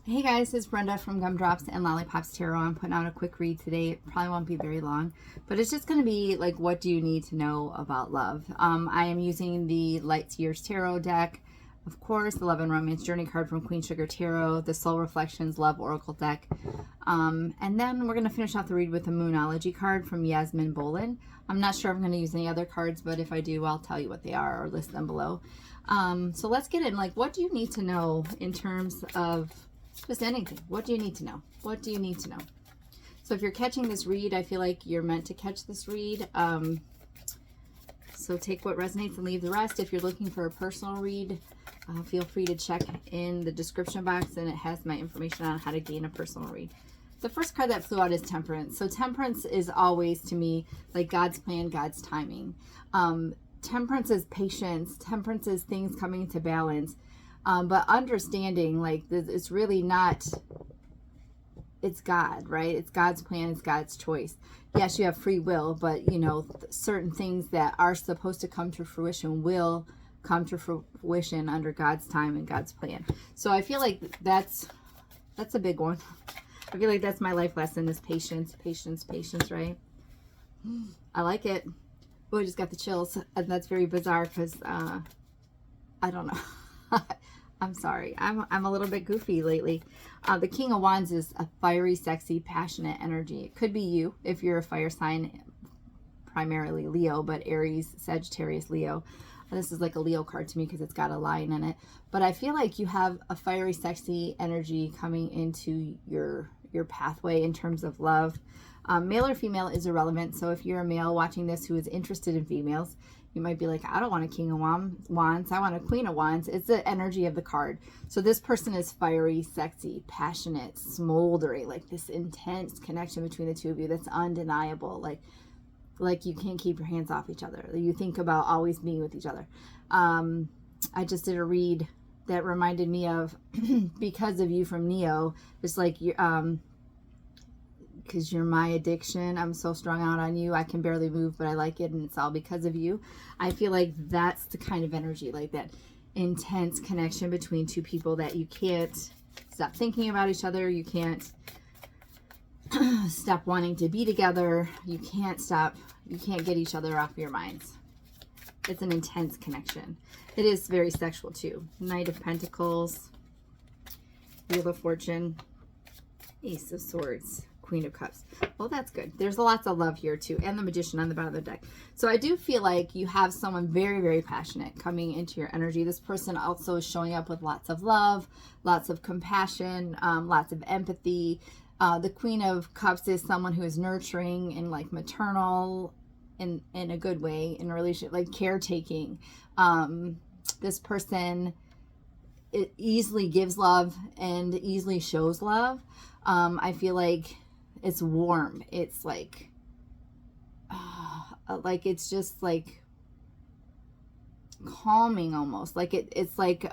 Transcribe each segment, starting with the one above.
Hey guys, it's Brenda from Gumdrops and Lollipops Tarot. I'm putting out a quick read today. It probably won't be very long, but it's just going to be like, what do you need to know about love? I am using the Lightseer's Tarot deck, of course, the Love and Romance Journey card from Queen Sugar Tarot, the Soul Reflections Love Oracle deck, and then we're going to finish off the read with the Moonology card from Yasmin Boland. I'm not sure if I'm going to use any other cards, but if I do, I'll tell you what they are or list them below. So let's get in. Like, what do you need to know in terms of just anything? What do you need to know? What do you need to know? So if you're catching this read, I feel like you're meant to catch this read. So take what resonates and leave the rest. If you're looking for a personal read, feel free to check in the description box, and it has my information on how to gain a personal read. The first card that flew out is Temperance. So Temperance is always, to me, like God's plan, God's timing. Temperance is patience. Temperance is things coming to balance. But understanding, like, it's really not, it's God, right? It's God's plan, it's God's choice. Yes, you have free will, but, you know, certain things that are supposed to come to fruition will come to fruition under God's time and God's plan. So I feel like that's a big one. I feel like that's my life lesson, is patience, patience, patience, right? I like it. Oh, I just got the chills. And that's very bizarre because, I don't know. I'm sorry. I'm a little bit goofy lately. The King of Wands is a fiery, sexy, passionate energy. It could be you if you're a fire sign, primarily Leo, but Aries, Sagittarius, Leo. This is like a Leo card to me because it's got a lion in it. But I feel like you have a fiery, sexy energy coming into your pathway in terms of love. Male or female is irrelevant. So if you're a male watching this who is interested in females, you might be like, I don't want a King of Wands. I want a Queen of Wands. It's the energy of the card. So this person is fiery, sexy, passionate, smoldering, like this intense connection between the two of you that's undeniable. Like you can't keep your hands off each other. You think about always being with each other. I just did a read that reminded me of Because of You from Neo. It's like, because you're my addiction. I'm so strung out on you. I can barely move, but I like it, and it's all because of you. I feel like that's the kind of energy, like that intense connection between two people that you can't stop thinking about each other. You can't stop wanting to be together. You can't get each other off your minds. It's an intense connection. It is very sexual too. Knight of Pentacles, Wheel of Fortune, Ace of Swords, Queen of Cups. Well, that's good. There's lots of love here too, and the Magician on the bottom of the deck. So I do feel like you have someone very, very passionate coming into your energy. This person also is showing up with lots of love, lots of compassion, lots of empathy. The Queen of Cups is someone who is nurturing and like maternal in a good way, in a relationship, like caretaking. This person, it easily gives love and easily shows love. I feel like it's warm. It's like it's just like calming almost. Like it's like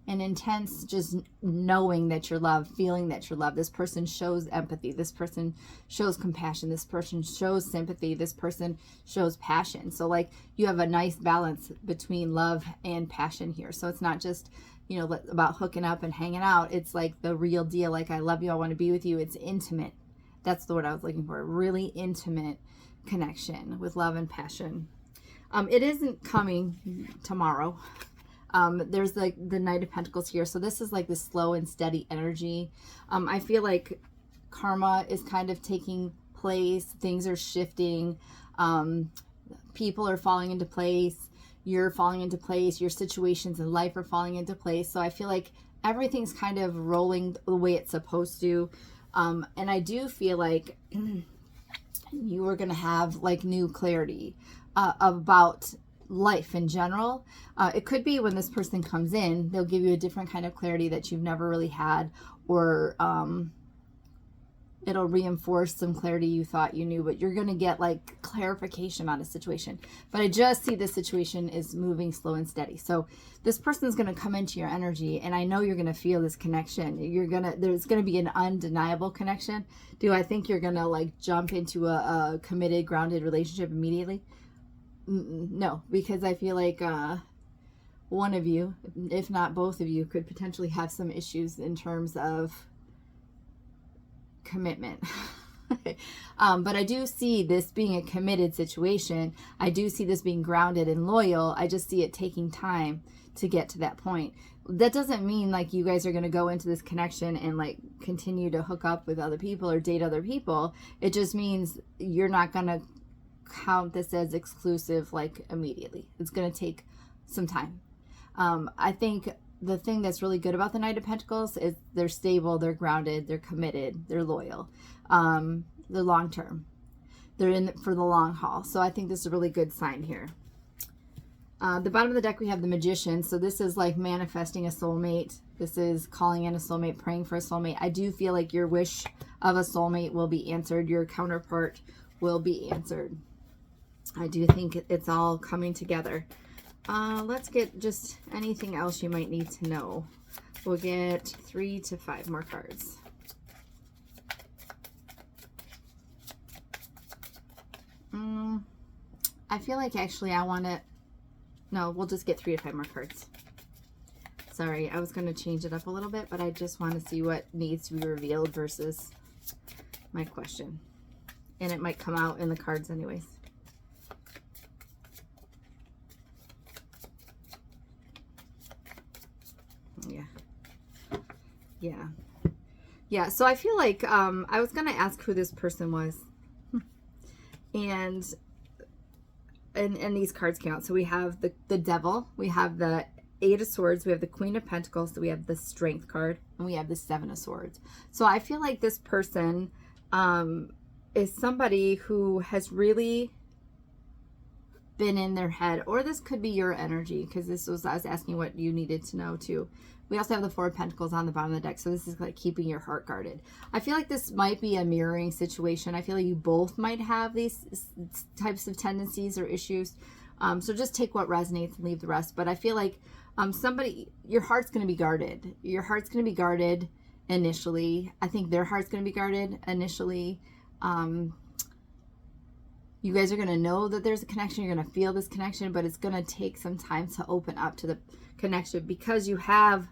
an intense just knowing that you're loved, feeling that you're loved. This person shows empathy. This person shows compassion. This person shows sympathy. This person shows passion. So like you have a nice balance between love and passion here. So it's not just, you know, about hooking up and hanging out. It's like the real deal. Like, I love you. I want to be with you. It's intimate. That's the word I was looking for. A really intimate connection with love and passion. It isn't coming tomorrow. There's like the Knight of Pentacles here. So this is like this slow and steady energy. I feel like karma is kind of taking place. Things are shifting. People are falling into place. You're falling into place. Your situations in life are falling into place. So I feel like everything's kind of rolling the way it's supposed to. And I do feel like you are going to have like new clarity about life in general. It could be when this person comes in, they'll give you a different kind of clarity that you've never really had, or it'll reinforce some clarity you thought you knew, but you're going to get like clarification on a situation. But I just see this situation is moving slow and steady. So this person is going to come into your energy, and I know you're going to feel this connection. There's going to be an undeniable connection. Do I think you're going to like jump into a committed, grounded relationship immediately? No, because I feel like one of you, if not both of you, could potentially have some issues in terms of commitment. But I do see this being a committed situation. I do see this being grounded and loyal. I just see it taking time to get to that point. That doesn't mean like you guys are going to go into this connection and like continue to hook up with other people or date other people. It just means you're not going to count this as exclusive like immediately. It's going to take some time. I think the thing that's really good about the Knight of Pentacles is they're stable, they're grounded, they're committed, they're loyal. They're long term. They're in for the long haul. So I think this is a really good sign here. The bottom of the deck, we have the Magician. So this is like manifesting a soulmate. This is calling in a soulmate, praying for a soulmate. I do feel like your wish of a soulmate will be answered. Your counterpart will be answered. I do think it's all coming together. Let's get just anything else you might need to know. We'll get 3 to 5 more cards. I feel like actually I want to... No, we'll just get 3 to 5 more cards. Sorry, I was going to change it up a little bit, but I just want to see what needs to be revealed versus my question. And it might come out in the cards anyways. Yeah, so I feel like I was going to ask who this person was. And these cards came out. So we have the Devil, we have the 8 of Swords, we have the Queen of Pentacles, so we have the Strength card, and we have the 7 of Swords. So I feel like this person is somebody who has really been in their head, or this could be your energy, because I was asking what you needed to know too. We also have the 4 of Pentacles on the bottom of the deck, so this is like keeping your heart guarded. I feel like this might be a mirroring situation. I feel like you both might have these types of tendencies or issues. So just take what resonates and leave the rest. But I feel like your heart's going to be guarded. Your heart's going to be guarded initially. I think their heart's going to be guarded initially. You guys are going to know that there's a connection. You're going to feel this connection, but it's going to take some time to open up to the connection because you have...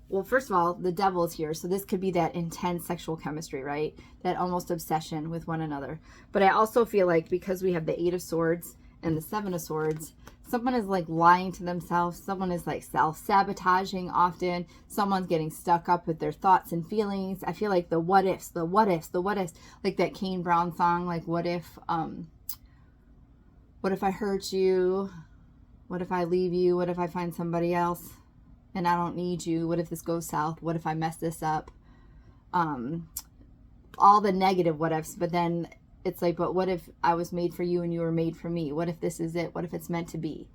Well, first of all, the Devil is here. So this could be that intense sexual chemistry, right? That almost obsession with one another. But I also feel like because we have the 8 of Swords and the 7 of Swords, someone is like lying to themselves. Someone is like self-sabotaging often. Someone's getting stuck up with their thoughts and feelings. I feel like the what ifs, the what ifs, the what ifs. Like that Kane Brown song, like what if I hurt you? What if I leave you? What if I find somebody else? And I don't need you. What if this goes south? What if I mess this up? All the negative what ifs, but then it's like, but what if I was made for you and you were made for me? What if this is it? What if it's meant to be?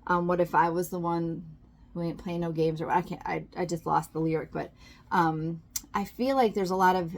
What if I was the one who ain't playing no games? Or I just lost the lyric, but I feel like there's a lot of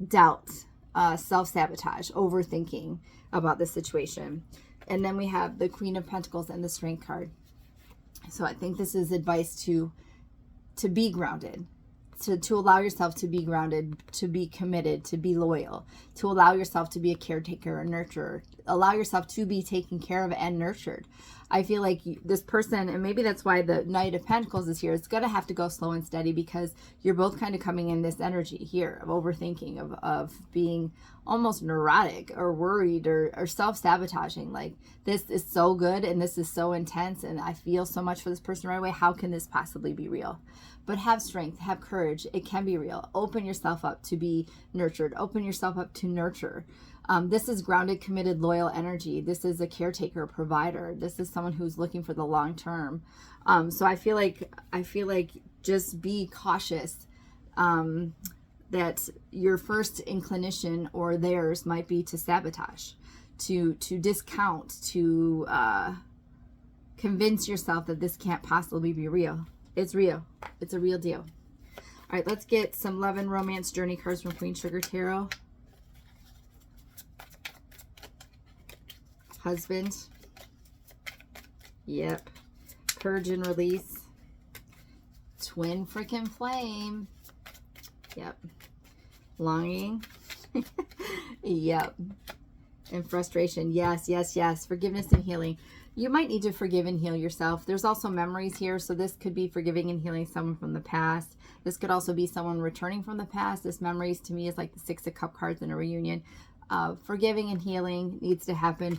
doubt, self-sabotage, overthinking about this situation. And then we have the Queen of Pentacles and the Strength card. So I think this is advice to be grounded, to allow yourself to be grounded, to be committed, to be loyal, to allow yourself to be a caretaker, a nurturer, allow yourself to be taken care of and nurtured. I feel like this person, and maybe that's why the Knight of Pentacles is here, it's going to have to go slow and steady because you're both kind of coming in this energy here of overthinking, of being almost neurotic or worried or self-sabotaging. Like, this is so good and this is so intense and I feel so much for this person right away. How can this possibly be real? But have strength, have courage. It can be real. Open yourself up to be nurtured. Open yourself up to nurture. This is grounded, committed, loyal energy. This is a caretaker, provider. This is someone who's looking for the long term. So I feel like just be cautious that your first inclination or theirs might be to sabotage, to discount, to convince yourself that this can't possibly be real. It's real. It's a real deal. All right, let's get some love and romance journey cards from Queen Sugar Tarot. Husband. Yep. Purge and release. Twin freaking flame. Yep. Longing. Yep. And frustration. Yes, yes, yes. Forgiveness and healing. You might need to forgive and heal yourself. There's also memories here, so this could be forgiving and healing someone from the past. This could also be someone returning from the past. This memories to me is like the Six of Cup cards in a reunion. Forgiving and healing needs to happen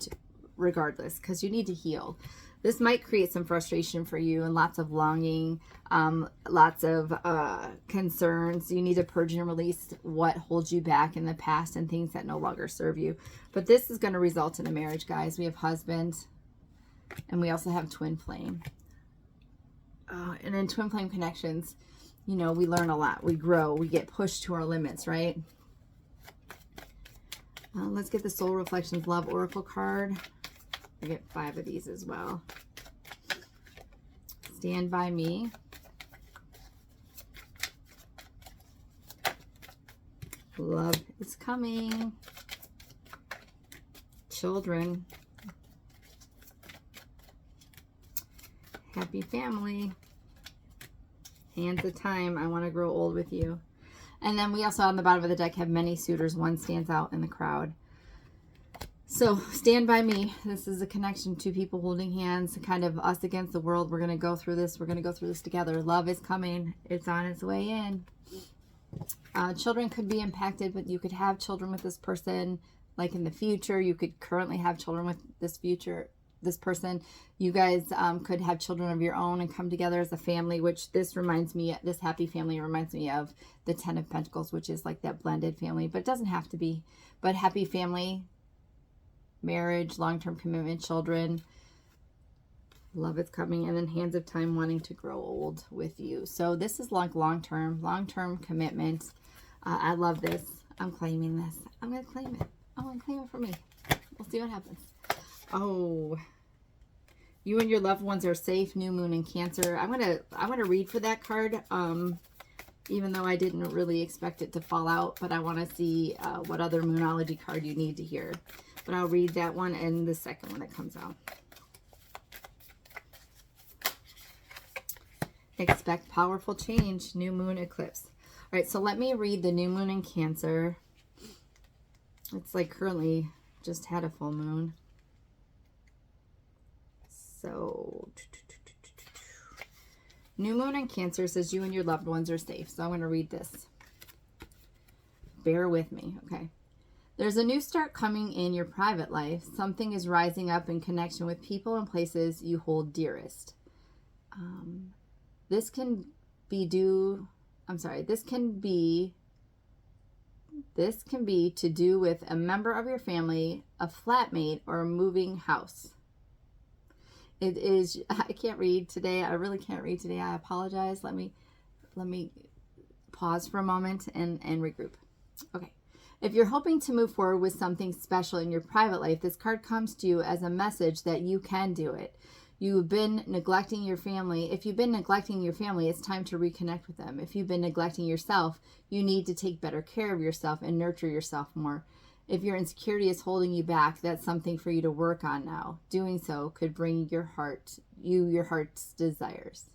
regardless, because you need to heal. This might create some frustration for you and lots of longing, lots of concerns. You need to purge and release what holds you back in the past and things that no longer serve you. But this is going to result in a marriage, guys. We have husband, and we also have twin flame. And in twin flame connections, you know, we learn a lot. We grow. We get pushed to our limits, right? Let's get the Soul Reflections Love Oracle card. I get 5 of these as well. Stand by me. Love is coming. Children. Happy family. Hands of time. I want to grow old with you. And then we also on the bottom of the deck have many suitors. One stands out in the crowd. So stand by me. This is a connection to people holding hands, kind of us against the world. We're going to go through this. We're going to go through this together. Love is coming. It's on its way in. Children could be impacted, but you could have children with this person like in the future. You could currently have children with this person. You guys could have children of your own and come together as a family, which this happy family reminds me of the 10 of Pentacles, which is like that blended family, but it doesn't have to be. But happy family, marriage, long-term commitment, children, love is coming, and then hands of time wanting to grow old with you. So this is like long-term commitment. I love this. I'm claiming this. I'm going to claim it. I'm going to claim it for me. We'll see what happens. Oh, you and your loved ones are safe. New moon in Cancer. I'm gonna read for that card. Even though I didn't really expect it to fall out, but I want to see what other Moonology card you need to hear. But I'll read that one and the second one that comes out. Expect powerful change. New moon eclipse. All right, so let me read the new moon in Cancer. It's like currently just had a full moon. So, new moon in Cancer says you and your loved ones are safe. So I'm going to read this. Bear with me, okay? There's a new start coming in your private life. Something is rising up in connection with people and places you hold dearest. This can be to do with a member of your family, a flatmate, or a moving house. It is, I can't read today. I really can't read today. I apologize. Let me pause for a moment and regroup. Okay. If you're hoping to move forward with something special in your private life, this card comes to you as a message that you can do it. You've been neglecting your family. If you've been neglecting your family, it's time to reconnect with them. If you've been neglecting yourself, you need to take better care of yourself and nurture yourself more. If your insecurity is holding you back, that's something for you to work on now. Doing so could bring your heart's desires.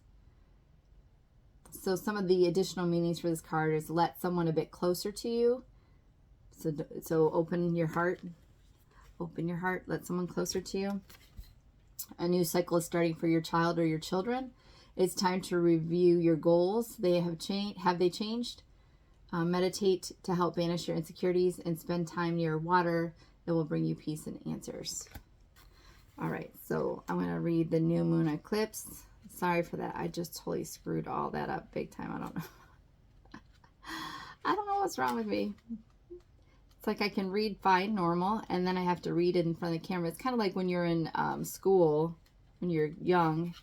So some of the additional meanings for this card is let someone a bit closer to you. So open your heart. Open your heart. Let someone closer to you. A new cycle is starting for your child or your children. It's time to review your goals. Have they changed? Meditate to help banish your insecurities and spend time near water. It will bring you peace and answers. All right, so I'm going to read the new moon eclipse. Sorry for that. I just totally screwed all that up big time. I don't know. I don't know what's wrong with me. It's like I can read fine, normal, and then I have to read it in front of the camera. It's kind of like when you're in school, when you're young,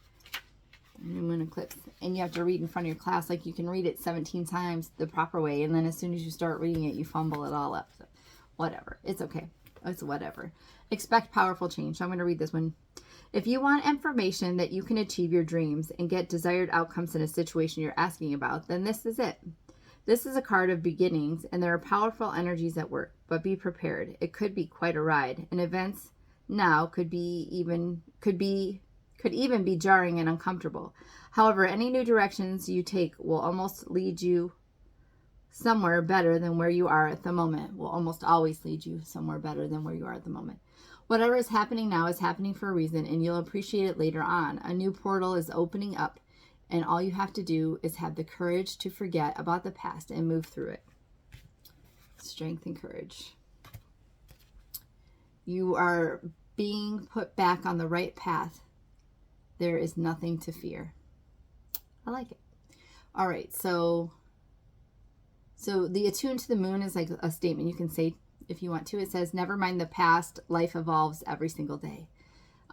new moon eclipse, and you have to read in front of your class. Like you can read it 17 times the proper way, and then as soon as you start reading it, you fumble it all up. So whatever. It's okay. It's whatever. Expect powerful change. So I'm going to read this one. If you want information that you can achieve your dreams and get desired outcomes in a situation you're asking about, then this is it. This is a card of beginnings, and there are powerful energies at work, but be prepared. It could be quite a ride, and events now could even be jarring and uncomfortable. However, any new directions you take will almost lead you somewhere better than where you are at the moment. Will almost always lead you somewhere better than where you are at the moment. Whatever is happening now is happening for a reason, and you'll appreciate it later on. A new portal is opening up, and all you have to do is have the courage to forget about the past and move through it. Strength and courage. You are being put back on the right path. There is nothing to fear. I like it. All right, so the attuned to the moon is like a statement you can say if you want to. It says, never mind the past, life evolves every single day.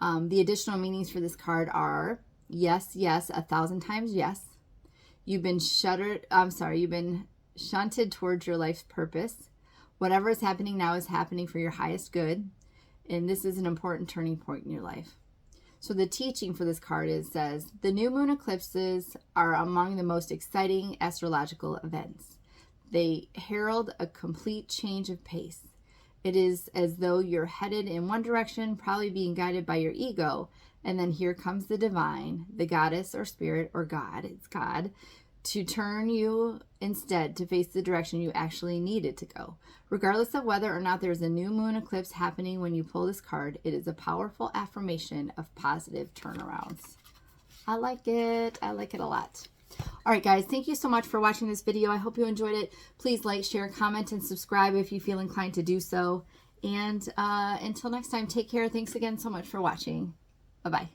The additional meanings for this card are yes, yes, 1,000 times yes. You've been shunted towards your life's purpose. Whatever is happening now is happening for your highest good. And this is an important turning point in your life. So the teaching for this card says, the new moon eclipses are among the most exciting astrological events. They herald a complete change of pace. It is as though you're headed in one direction, probably being guided by your ego, and then here comes the divine, the goddess or spirit or God, it's God, to turn you instead to face the direction you actually needed to go. Regardless of whether or not there's a new moon eclipse happening when you pull this card, it is a powerful affirmation of positive turnarounds. I like it. I like it a lot. All right, guys, thank you so much for watching this video. I hope you enjoyed it. Please like, share, comment, and subscribe if you feel inclined to do so. And until next time, take care. Thanks again so much for watching. Bye-bye.